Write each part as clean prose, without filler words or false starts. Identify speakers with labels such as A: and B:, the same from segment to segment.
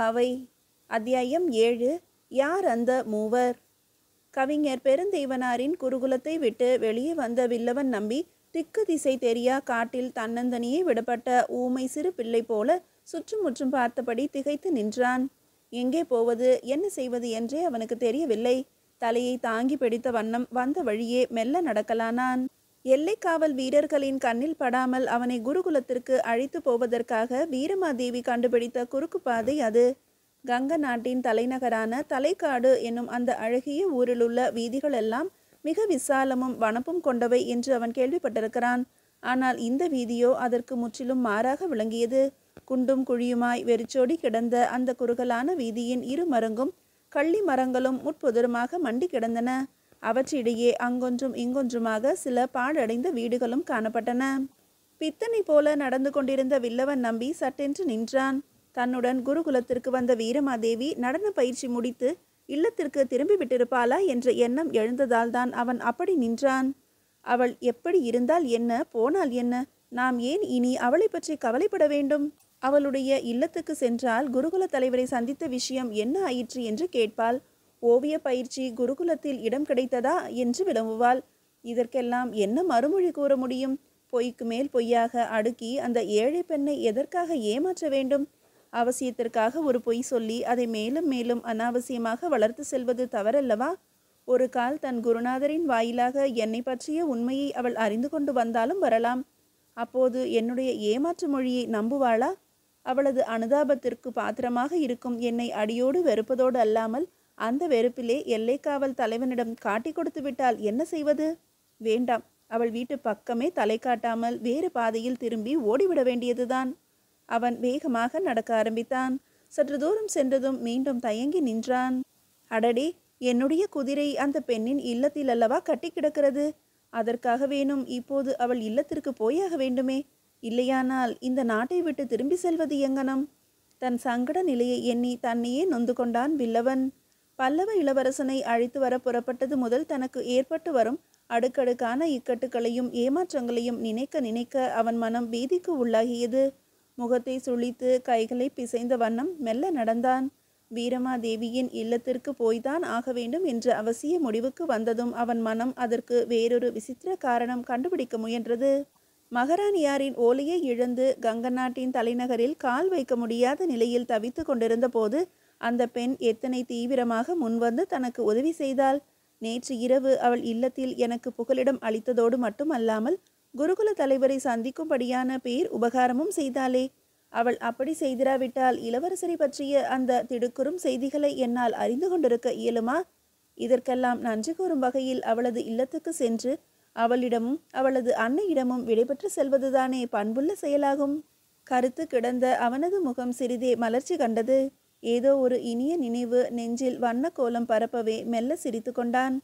A: திருப்பாவை அத்தியாயம் 7. யார் அந்த மூவர்? கவிஞர் பெருந்தேவனாரின் குருகுலத்தை விட்டு வெளியே வந்த வில்லவன் நம்பி திக்கு திசை தெரியா காட்டில் தன்னந்தனியே விடப்பட்ட ஊமை சிறு பிள்ளை போல சுற்றுமுற்றும் பார்த்தபடி திகைத்து நின்றான். எங்கே போவது, என்ன செய்வது என்றே அவனுக்கு தெரியவில்லை. தலையை தாங்கி பிடித்த வண்ணம் வந்த வழியே மெல்ல நடக்கலானான். எல்லைக்காவல் வீரர்களின் கண்ணில் படாமல் அவனை குருகுலத்திற்கு அழைத்து போவதற்காக வீரமாதேவி கண்டுபிடித்த குறுக்கு பாதை அது. கங்க நாட்டின் தலைநகரான தலைக்காடு என்னும் அந்த அழகிய ஊரிலுள்ள வீதிகள் எல்லாம் மிக விசாலமும் வனப்பும் கொண்டவை என்று அவன் கேள்விப்பட்டிருக்கிறான். ஆனால் இந்த வீதியோ அதற்கு முற்றிலும் மாறாக விளங்கியது. குண்டும் குழியுமாய் வெறிச்சோடி கிடந்த அந்த குறுகலான வீதியின் இரு மருங்கும் கள்ளி மரங்களும் முட்புதருமாக மண்டி கிடந்தன. அவற்றிடையே அங்கொன்றும் இங்கொன்றுமாக சில பாழடைந்த வீடுகளும் காணப்பட்டன. பித்தனை போல நடந்து கொண்டிருந்த வில்லவன் நம்பி சட்டென்று நின்றான். தன்னுடன் குருகுலத்திற்கு வந்த வீரமாதேவி நடன பயிற்சி முடித்து இல்லத்திற்கு திரும்பி விட்டிருப்பாளா என்ற எண்ணம் எழுந்ததால் தான் அவன் அப்படி நின்றான். அவள் எப்படி இருந்தால் என்ன, போனால் என்ன? நாம் ஏன் இனி அவளை பற்றி கவலைப்பட வேண்டும்? அவளுடைய இல்லத்துக்கு சென்றால் குருகுல தலைவரை சந்தித்த விஷயம் என்ன ஆயிற்று என்று கேட்பாள். ஓவிய பயிற்சி குருகுலத்தில் இடம் கிடைத்ததா என்று விளம்புவாள். இதற்கெல்லாம் என்ன மறுமொழி கூற முடியும்? பொய்க்கு மேல் பொய்யாக அடுக்கி அந்த ஏழை பெண்ணை எதற்காக ஏமாற்ற வேண்டும்? அவசியத்திற்காக ஒரு பொய் சொல்லி அதை மேலும் மேலும் அனாவசியமாக வளர்த்து செல்வது தவறல்லவா? ஒரு கால் தன் குருநாதரின் வாயிலாக என்னை பற்றிய உண்மையை அவள் அறிந்து கொண்டு வந்தாலும் வரலாம். அப்போது என்னுடைய ஏமாற்று மொழியை நம்புவாளா? அவளது அனுதாபத்திற்கு பாத்திரமாக இருக்கும் என்னை அடியோடு வெறுப்பதோடு அல்லாமல் அந்த வெறுப்பிலே எல்லைக்காவல் தலைவனிடம் காட்டி கொடுத்து விட்டால் என்ன செய்வது? வேண்டாம், அவள் வீட்டு பக்கமே தலை காட்டாமல் வேறு பாதையில் திரும்பி ஓடிவிட வேண்டியதுதான். அவன் வேகமாக நடக்க ஆரம்பித்தான். சற்று தூரம் சென்றதும் மீண்டும் தயங்கி நின்றான். அடடே, என்னுடைய குதிரை அந்த பெண்ணின் இல்லத்தில் அல்லவா கட்டி கிடக்கிறது. அதற்காக வேணும் இப்போது அவள் இல்லத்திற்கு போயாக வேண்டுமே. இல்லையானால் இந்த நாட்டை விட்டு திரும்பி செல்வது எங்கனம்? தன் சங்கட நிலையை எண்ணி தன்னையே நொந்து கொண்டான் வில்லவன். பல்லவ இளவரசனை அழைத்து வர புறப்பட்டது முதல் தனக்கு ஏற்பட்டு வரும் அடுக்கடுக்கான இக்கட்டுகளையும் ஏமாற்றங்களையும் நினைக்க நினைக்க அவன் மனம் பீதிக்கு உள்ளாகியது. முகத்தை சுளித்து கைகளை பிசைந்த வண்ணம் மெல்ல நடந்தான். வீரமாதேவியின் இல்லத்திற்கு போய்தான் ஆக வேண்டும் என்ற அவசிய முடிவுக்கு வந்ததும் அவன் மனம் அதற்கு வேறொரு விசித்திர காரணம் கண்டுபிடிக்க முயன்றது. மகாராணியாரின் ஓலையை இழந்து கங்க நாட்டின் தலைநகரில் கால் வைக்க முடியாத நிலையில் தவித்து கொண்டிருந்த போது அந்த பெண் எத்தனை தீவிரமாக முன்வந்து தனக்கு உதவி செய்தாள். நேற்று இரவு அவள் இல்லத்தில் எனக்கு புகலிடம் அளித்ததோடு மட்டுமல்லாமல் குருகுல தலைவரை சந்திக்கும்படியான பேர் உபகாரமும் செய்தாளே. அவள் அப்படி செய்திராவிட்டால் இளவரசரை பற்றிய அந்த திடுக்குறும் செய்திகளை என்னால் அறிந்து கொண்டிருக்க இயலுமா? இதற்கெல்லாம் நன்றி கூறும் வகையில் அவளது இல்லத்துக்கு சென்று அவளிடமும் அவளது அன்னையிடமும் விடைபெற்று செல்வதுதானே பண்புள்ள செயலாகும். கருத்து கிடந்த அவனது முகம் சிறிதே மலர்ச்சி கண்டது. ஏதோ ஒரு இனிய நினைவு நெஞ்சில் வண்ண கோலம் பரப்பவே மெல்ல சிரித்து கொண்டான்.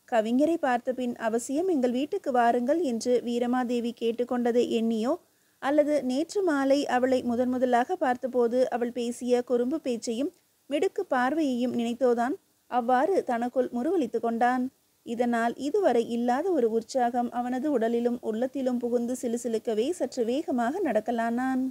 A: கவிஞரை பார்த்தபின் அவசியம் எங்கள் வீட்டுக்கு வாருங்கள் என்று வீரமாதேவி கேட்டுக்கொண்டதை எண்ணியோ அல்லது நேற்று மாலை அவளை முதலாக பார்த்தபோது அவள் பேசிய குறும்பு பேச்சையும் மிடுக்கு பார்வையையும் நினைத்தோதான் அவ்வாறு தனக்குள் முறுவலித்து கொண்டான். இதனால் இதுவரை இல்லாத ஒரு உற்சாகம் அவனது உடலிலும் உள்ளத்திலும் புகுந்து சிலுசிலுக்கவே சற்று வேகமாக நடக்கலானான்.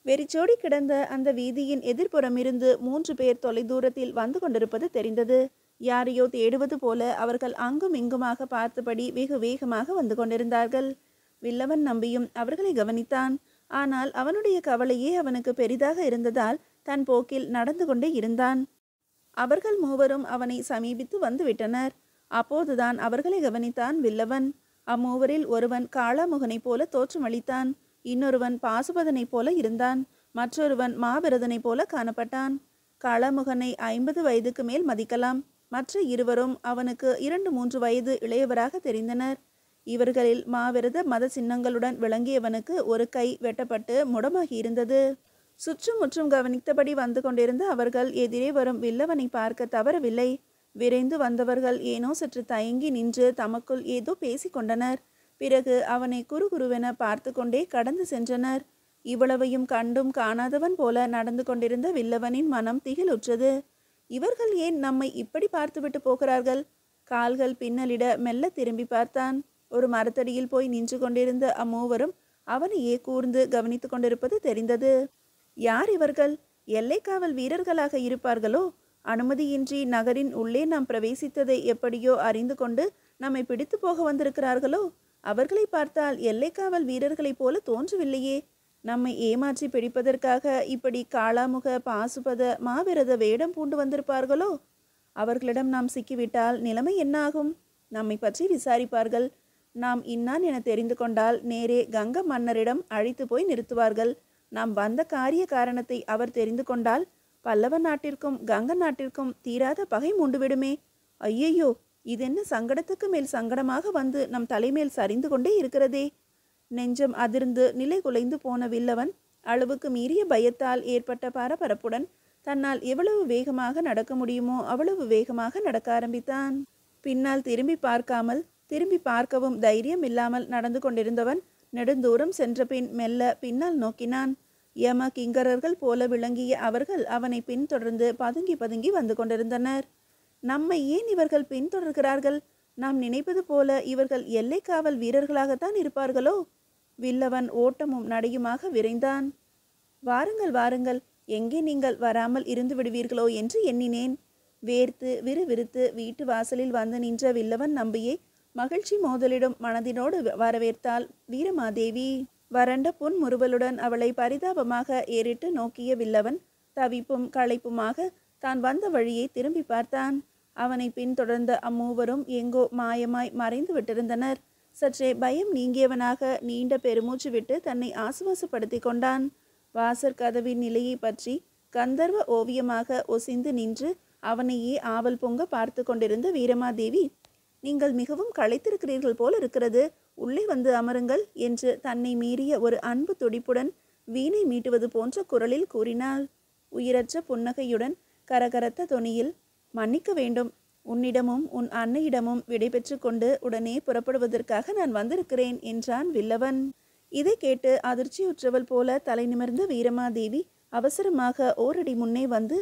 A: வெறிச்சோடி கிடந்த அந்த வீதியின் எதிர்ப்புறமிருந்து 3 பேர் தொலைதூரத்தில் வந்து கொண்டிருப்பது தெரிந்தது. யாரையோ தேடுவது போல அவர்கள் அங்கும் இங்குமாக பார்த்தபடி வெகு வேகமாக வந்து கொண்டிருந்தார்கள். வில்லவன் நம்பியும் அவர்களை கவனித்தான். ஆனால் அவனுடைய கவலையே அவனுக்கு பெரிதாக இருந்ததால் தன் போக்கில் நடந்து கொண்டே இருந்தான். அவர்கள் மூவரும் அவனை சமீபித்து வந்து விட்டனர். அப்போதுதான் அவர்களை கவனித்தான் வில்லவன். அம்மூவரில் ஒருவன் காளாமுகனைப் போல தோற்றமளித்தான். இன்னொருவன் பாசுபதனை போல இருந்தான். மற்றொருவன் மாவிரதனை போல காணப்பட்டான். காளாமுகனை 50 வயதுக்கு மேல் மதிக்கலாம். மற்ற இருவரும் அவனுக்கு 2-3 வயது இளையவராக தெரிந்தனர். இவர்களில் மாவிரத மத சின்னங்களுடன் விளங்கியவனுக்கு ஒரு கை வெட்டப்பட்டு முடமாகி இருந்தது. சுற்றும் முற்றும் கவனித்தபடி வந்து கொண்டிருந்த அவர்கள் எதிரே வரும் வில்லவனை பார்க்க தவறவில்லை. விரைந்து வந்தவர்கள் ஏனோ சற்று தயங்கி நின்று தமக்குள் ஏதோ பேசிக்கொண்டனர். பிறகு அவனை குறுகுருவென பார்த்து கொண்டே கடந்து சென்றனர். இவ்வளவையும் கண்டும் காணாதவன் போல நடந்து கொண்டிருந்த வில்லவனின் மனம் திகிலுற்றது. இவர்கள் ஏன் நம்மை இப்படி பார்த்துவிட்டு போகிறார்கள்? கால்கள் பின்னலிட மெல்ல திரும்பி பார்த்தான். ஒரு மரத்தடியில் போய் நின்று கொண்டிருந்த அம்மூவரும் அவனையே கூர்ந்து கவனித்து கொண்டிருப்பது தெரிந்தது. யார் இவர்கள்? எல்லைக்காவல் வீரர்களாக இருப்பார்களோ? அனுமதியின்றி நகரின் உள்ளே நாம் பிரவேசித்ததை எப்படியோ அறிந்து கொண்டு நம்மை பிடித்து போக வந்திருக்கிறார்களோ? அவர்களை பார்த்தால் எல்லைக்காவல் வீரர்களைப் போல தோன்றவில்லையே. நம்மை ஏமாற்றி பிடிப்பதற்காக இப்படி காளாமுக பாசுபத மாவிரத வேடம் பூண்டு வந்திருப்பார்களோ? அவர்களிடம் நாம் சிக்கிவிட்டால் நிலைமை என்ன ஆகும்? நம்மை பற்றி விசாரிப்பார்கள். நாம் இன்னான் என தெரிந்து கொண்டால் நேரே கங்க மன்னரிடம் அழைத்து போய் நிறுத்துவார்கள். நாம் வந்த காரிய காரணத்தை அவர் தெரிந்து கொண்டால் பல்லவ நாட்டிற்கும் கங்க நாட்டிற்கும் தீராத பகை மூண்டுவிடுமே. ஐயையோ, இதென்ன சங்கடத்துக்கு மேல் சங்கடமாக வந்து நம் தலைமேல் சரிந்து கொண்டே இருக்கிறதே. நெஞ்சம் அதிர்ந்து நிலை குலைந்து போன வில்லவன் அளவுக்கு மீறிய பயத்தால் ஏற்பட்ட பரபரப்புடன் தன்னால் எவ்வளவு வேகமாக நடக்க முடியுமோ அவ்வளவு வேகமாக நடக்க ஆரம்பித்தான். பின்னால் திரும்பி பார்க்காமல், திரும்பி பார்க்கவும் தைரியம் இல்லாமல் நடந்து கொண்டிருந்தவன் நெடுந்தூரம் சென்ற பின் மெல்ல பின்னால் நோக்கினான். யம கிங்கரர்கள் போல விளங்கிய அவர்கள் அவனை பின்தொடர்ந்து பதுங்கி பதுங்கி வந்து கொண்டிருந்தனர். நம்மை ஏன் இவர்கள் பின்தொடர்கிறார்கள்? நாம் நினைப்பது போல இவர்கள் எல்லைக்காவல் வீரர்களாகத்தான் இருப்பார்களோ? வில்லவன் ஓட்டமும் நடையுமாக விரைந்தான். வாருங்கள் வாருங்கள், எங்கே நீங்கள் வராமல் இருந்து விடுவீர்களோ என்று எண்ணினேன். வேர்த்து விறுவிறுத்து வீட்டு வாசலில் வந்து நின்ற வில்லவன் நம்பியை மகிழ்ச்சி மோதலிடும் மனதினோடு வரவேற்றாள் வீரமாதேவி. வறண்ட புன்முறுவலுடன் அவளை பரிதாபமாக ஏறிட்டு நோக்கிய வில்லவன் தவிப்பும் களைப்புமாக தான் வந்த வழியை திரும்பி பார்த்தான். அவனை பின்தொடர்ந்த அம்மூவரும் எங்கோ மாயமாய் மறைந்து விட்டிருந்தனர். சற்றே பயம் நீங்கியவனாக நீண்ட பெருமூச்சு விட்டு தன்னை ஆசுவாசப்படுத்தி கொண்டான். வாசற் கதவின் நிலையை பற்றி கந்தர்வ ஓவியமாக ஒசிந்து நின்று அவனையே ஆவல் பொங்க பார்த்து கொண்டிருந்த வீரமாதேவி, நீங்கள் மிகவும் களைத்திருக்கிறீர்கள் போல் இருக்கிறது, உள்ளே வந்து அமருங்கள் என்று தன்னை மீறிய ஒரு அன்பு துடிப்புடன் வீணை மீட்டுவது போன்ற குரலில் கூறினாள். உயிரற்ற புன்னகையுடன் கரகரத்த தொனியில், மன்னிக்க வேண்டும், உன்னிடமும் உன் அன்னையிடமும் விடைபெற்று கொண்டு உடனே புறப்படுவதற்காக நான் வந்திருக்கிறேன் என்றான் வில்லவன். இதை கேட்டு அதிர்ச்சியுற்றவள் போல தலை நிமிர்ந்த வீரமாதேவி அவசரமாக ஓரடி முன்னே வந்து,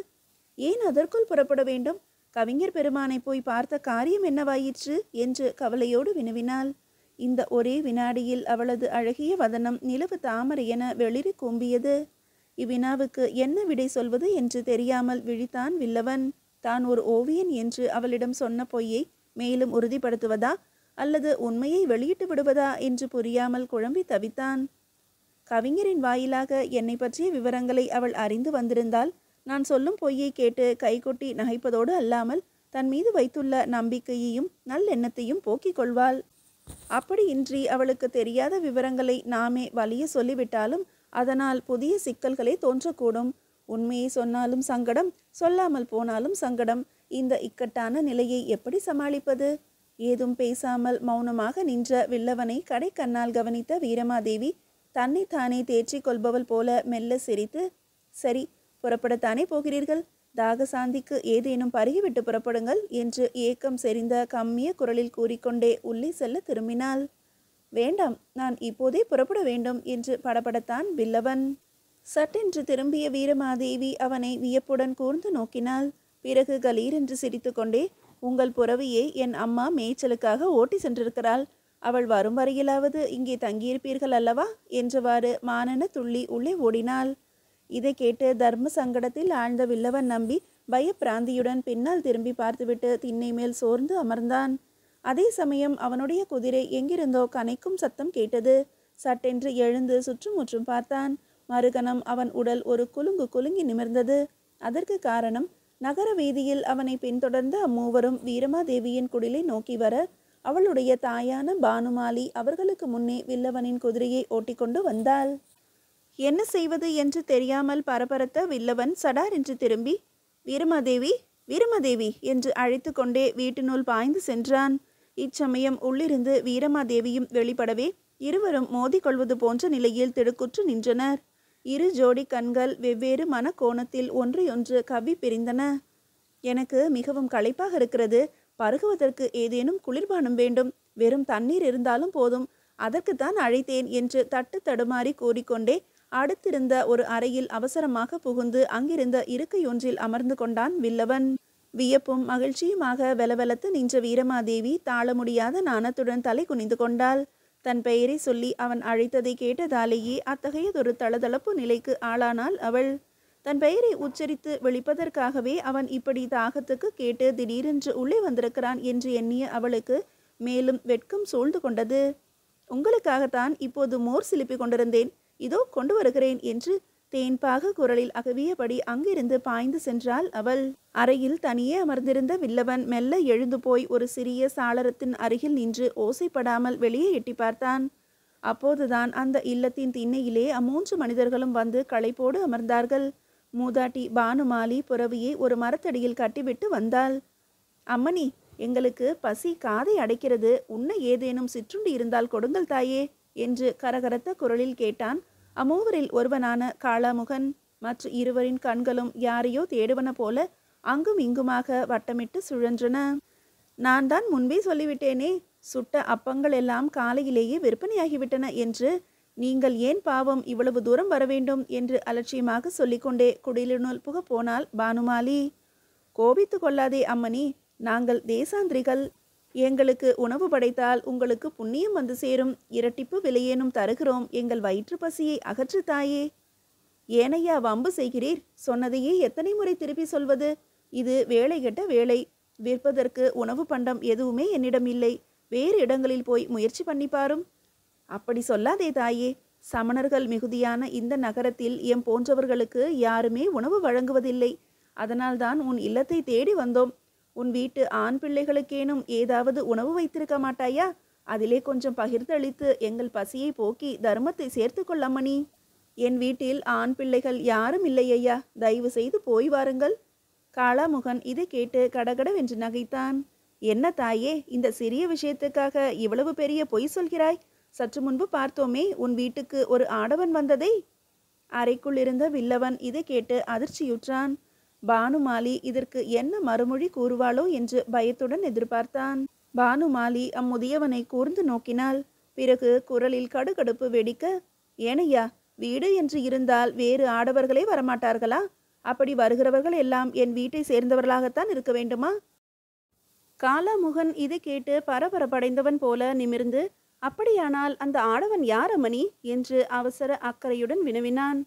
A: ஏன் அதற்குள் புறப்பட வேண்டும்? கவிஞர் பெருமானை போய் பார்த்த காரியம் என்னவாயிற்று என்று கவலையோடு வினவினாள். இந்த ஒரே வினாடியில் அவளது அழகிய வதனம் நிலவு தாமரை என வெளிரி கூம்பியது. இவ்வினாவுக்கு என்ன விடை சொல்வது என்று தெரியாமல் விழித்தான் வில்லவன். தான் ஒரு ஓவியன் என்று அவளிடம் சொன்ன பொய்யை மேலும் உறுதிப்படுத்துவதா அல்லது உண்மையை வெளியிட்டு விடுவதா என்று புரியாமல் குழம்பி தவித்தான். கவிஞரின் வாயிலாக என்னை பற்றிய விவரங்களை அவள் அறிந்து வந்திருந்தால் நான் சொல்லும் பொய்யை கேட்டு கைகொட்டி நகைப்பதோடு அல்லாமல் தன் மீது வைத்துள்ள நம்பிக்கையையும் நல்லெண்ணத்தையும் போக்கிக் கொள்வாள். அப்படியின்றி அவளுக்கு தெரியாத விவரங்களை நாமே வலிய சொல்லிவிட்டாலும் அதனால் புதிய சிக்கல்களே தோன்றக்கூடும். உண்மையை சொன்னாலும் சங்கடம், சொல்லாமல் போனாலும் சங்கடம். இந்த இக்கட்டான நிலையை எப்படி சமாளிப்பது? ஏதும் பேசாமல் மௌனமாக நின்ற வில்லவனை கடைக்கண்ணால் கவனித்த வீரமாதேவி தன்னை தானே தேற்றிக் கொள்பவள் போல மெல்ல சிரித்து, சரி, புறப்படத்தானே போகிறீர்கள், தாகசாந்திக்கு ஏதேனும் பருகிவிட்டு புறப்படுங்கள் என்று ஏக்கம் செறிந்த கம்மிய குரலில் கூறிக்கொண்டே உள்ளே செல்ல திரும்பினாள். வேண்டாம், நான் இப்போதே புறப்பட வேண்டும் என்று படபடத்தான் வில்லவன். சட்டென்று திரும்பிய வீரமாதேவி அவனை வியப்புடன் கூர்ந்து நோக்கினாள். பிறகு கலீரென்று சிரித்து கொண்டே, உங்கள் புறவியை என் அம்மா மேய்ச்சலுக்காக ஓட்டி சென்றிருக்கிறாள். அவள் வரும் வரையிலாவது இங்கே தங்கியிருப்பீர்கள் அல்லவா என்றவாறு மானென துள்ளி உள்ளே ஓடினாள். இதை கேட்டு தர்ம சங்கடத்தில் ஆழ்ந்த வில்லவன் நம்பி பயப்பிராந்தியுடன் பின்னால் திரும்பி பார்த்துவிட்டு திண்ணை மேல் சோர்ந்து அமர்ந்தான். அதே சமயம் அவனுடைய குதிரை எங்கிருந்தோ கனைக்கும் சத்தம் கேட்டது. சட்டென்று எழுந்து சுற்றுமுற்றும் பார்த்தான். மறுகணம் அவன் உடல் ஒரு குலுங்கி நிமிர்ந்தது. அதற்கு காரணம், நகர வீதியில் அவனை பின்தொடர்ந்த அம்மூவரும் வீரமாதேவியின் குடிலை நோக்கி வர அவளுடைய தாயான பானுமாலி அவர்களுக்கு முன்னே வில்லவனின் குதிரையை ஓட்டிக்கொண்டு வந்தாள். என்ன செய்வது என்று தெரியாமல் பரபரத்த வில்லவன் சடார் என்று திரும்பி, வீரமாதேவி, வீரமாதேவி என்று அழைத்து கொண்டே வீட்டினுள் பாய்ந்து சென்றான். இச்சமயம் உள்ளிருந்து வீரமாதேவியும் வெளிப்படவே இருவரும் மோதிக்கொள்வது போன்ற நிலையில் திடுக்குற்று நின்றனர். இரு ஜோடி கண்கள் வெவ்வேறு மனக்கோணத்தில் ஒன்றையொன்று கவ்வி பிரிந்தன. எனக்கு மிகவும் களைப்பாக இருக்கிறது, பருகுவதற்கு ஏதேனும் குளிர்பானம் வேண்டும், வெறும் தண்ணீர் இருந்தாலும் போதும், அதற்குத்தான் அழைத்தேன் என்று தட்டு தடுமாறி கூறிக்கொண்டே அடுத்திருந்த ஒரு அறையில் அவசரமாக புகுந்து அங்கிருந்த இருக்கையொன்றில் அமர்ந்து கொண்டான் வில்லவன். வியப்பும் மகிழ்ச்சியுமாக வெலவெலத்து நின்ற வீரமாதேவி தாழ முடியாத நாணத்துடன் தலை குனிந்து கொண்டாள். தன் பெயரை சொல்லி அவன் அழைத்ததை கேட்டதாலேயே அத்தகையதொரு தளதளப்பு நிலைக்கு ஆளானாள் அவள். தன் பெயரை உச்சரித்து விழிப்பதற்காகவே அவன் இப்படி தாகத்துக்கு கேட்டு திடீரென்று உள்ளே வந்திருக்கிறான் என்று எண்ணிய அவளுக்கு மேலும் வெட்கம் சூழ்ந்து கொண்டது. உங்களுக்காகத்தான் இப்போது மோர் சிலுப்பி கொண்டிருந்தேன், இதோ கொண்டு வருகிறேன் என்று தேன்பாக குரலில் அகவியபடி அங்கிருந்து பாய்ந்து சென்றாள் அவள். அறையில் தனியே அமர்ந்திருந்த வில்லவன் மெல்ல எழுந்து போய் ஒரு சிறிய சாளரத்தின் அருகில் நின்று ஓசைப்படாமல் வெளியே எட்டி பார்த்தான். அப்போதுதான் அந்த இல்லத்தின் திண்ணையிலே அம்மூன்று மனிதர்களும் வந்து களைப்போடு அமர்ந்தார்கள். மூதாட்டி பானுமாலி புறவியை ஒரு மரத்தடியில் கட்டிவிட்டு வந்தாள். அம்மணி, எங்களுக்கு பசி காதை அடைக்கிறது, உண்ண ஏதேனும் சிற்றுண்டி இருந்தால் கொடுங்கள் தாயே என்று கரகரத்த குரலில் கேட்டான் அம்மூவரில் ஒருவனான காளாமுகன். மற்ற இருவரின் கண்களும் யாரையோ தேடுவன போல அங்கும் இங்குமாக வட்டமிட்டு சுழன்றன. நான் தான் முன்பே சொல்லிவிட்டேனே, சுட்ட அப்பங்கள் எல்லாம் காலையிலேயே விற்பனையாகிவிட்டன என்று. நீங்கள் ஏன் பாவம் இவ்வளவு தூரம் வர வேண்டும் என்று அலட்சியமாக சொல்லிக்கொண்டே குடிலினுள் புக போனாள் பானுமாலி. கோபித்து கொள்ளாதே அம்மணி, நாங்கள் தேசாந்திரிகள். எங்களுக்கு உணவு படைத்தால் உங்களுக்கு புண்ணியம் வந்து சேரும், இரட்டிப்பு விலையேனும் தருகிறோம், எங்கள் வயிற்று பசியை அகற்று தாயே. ஏனையா வம்பு செய்கிறீர்? சொன்னதையே எத்தனை முறை திருப்பி சொல்வது? இது வேலை கெட்ட வேலை. விற்பதற்கு உணவு பண்டம் எதுவுமே என்னிடம் இல்லை. வேறு இடங்களில் போய் முயற்சி பண்ணிப்பாரும். அப்படி சொல்லாதே தாயே, சமணர்கள் மிகுதியான இந்த நகரத்தில் எம் போன்றவர்களுக்கு யாருமே உணவு வழங்குவதில்லை. அதனால்தான் உன் இல்லத்தை தேடி வந்தோம். உன் வீட்டு ஆண் பிள்ளைகளுக்கேனும் ஏதாவது உணவு வைத்திருக்க மாட்டாயா? அதிலே கொஞ்சம் பகிர்ந்தளித்து எங்கள் பசியை போக்கி தர்மத்தை சேர்த்து கொள்ளம்மணி. என் வீட்டில் ஆண் பிள்ளைகள் யாரும் இல்லையா, தயவு செய்து போய் வாருங்கள். காளாமுகன் இதை கேட்டு கடகடவென்று நகைத்தான். என்ன தாயே, இந்த சிறிய விஷயத்துக்காக இவ்வளவு பெரிய பொய் சொல்கிறாய்? சற்று முன்பு பார்த்தோமே உன் வீட்டுக்கு ஒரு ஆடவன் வந்ததை. அறைக்குள் இருந்த வில்லவன் இதை கேட்டு அதிர்ச்சியுற்றான். பானுமாலி இதற்கு என்ன மறுமொழி கூறுவாளோ என்று பயத்துடன் எதிர்பார்த்தான். பானுமாலி அம்முதியவனை கூர்ந்து நோக்கினாள். பிறகு குரலில் கடுகடுப்பு வெடிக்க, ஏனையா, வீடு என்று இருந்தால் வேறு ஆடவர்களே வரமாட்டார்களா? அப்படி வருகிறவர்கள் எல்லாம் என் வீட்டை சேர்ந்தவர்களாகத்தான் இருக்க வேண்டுமா? காளாமுகன் இதை கேட்டு பரபரப்படைந்தவன் போல நிமிர்ந்து, அப்படியானால் அந்த ஆடவன் யார் அம்மணி என்று அவசர அக்கறையுடன் வினவினான்.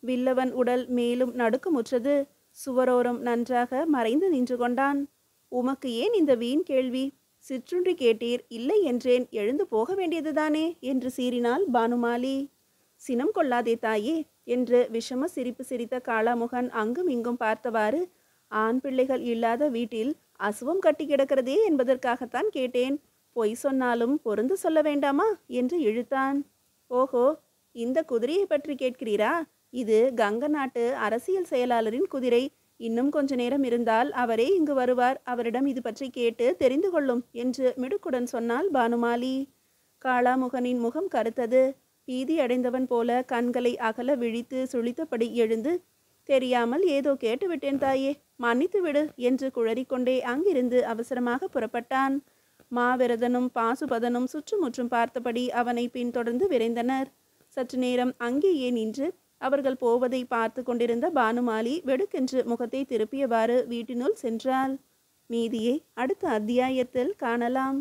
A: வில்லவன் உடல் மேலும் நடுக்கமுற்றது. சுவரோரம் நன்றாக மறைந்து நின்று கொண்டான். உமக்கு ஏன் இந்த வீண் கேள்வி? சிற்றுண்டி கேட்டீர், இல்லை என்றேன், எழுந்து போக வேண்டியதுதானே என்று சீறினாள் பானுமாலி. சினம் கொள்ளாதே தாயே என்று விஷம சிரிப்பு சிரித்த காளாமுகன் அங்கும் இங்கும் பார்த்தவாறு, ஆண் பிள்ளைகள் இல்லாத வீட்டில் அசுவம் கட்டி கிடக்கிறதே என்பதற்காகத்தான் கேட்டேன். பொய் சொன்னாலும் பொருந்து சொல்ல வேண்டாமா என்று இழுத்தான். ஓஹோ, இந்த குதிரையை பற்றி கேட்கிறீரா? இது கங்க நாட்டு அரசியல் செயலாளரின் குதிரை. இன்னும் கொஞ்ச நேரம் இருந்தால் அவரே இங்கு வருவார். அவரிடம் இது பற்றி கேட்டு தெரிந்து கொள்ளும் என்று மிடுக்குடன் சொன்னாள் பானுமாலி. காளாமுகனின் முகம் கருத்தது. பீதி அடைந்தவன் போல கண்களை அகல விழித்து சுழித்தபடி எழுந்து, தெரியாமல் ஏதோ கேட்டுவிட்டேன் தாயே, மன்னித்து விடு என்று குழறிக்கொண்டே அங்கிருந்து அவசரமாக புறப்பட்டான். மாவிரதனும் பாசுபதனும் சுற்றுமுற்றும் பார்த்தபடி அவனை பின்தொடர்ந்து விரைந்தனர். சற்று நேரம் அங்கேயே நின்று அவர்கள் போவதை பார்த்து கொண்டிருந்த பானுமாலி வெடுக்கென்று முகத்தை திருப்பியவாறு வீட்டினுள் சென்றாள். மீதியை அடுத்த அத்தியாயத்தில் காணலாம்.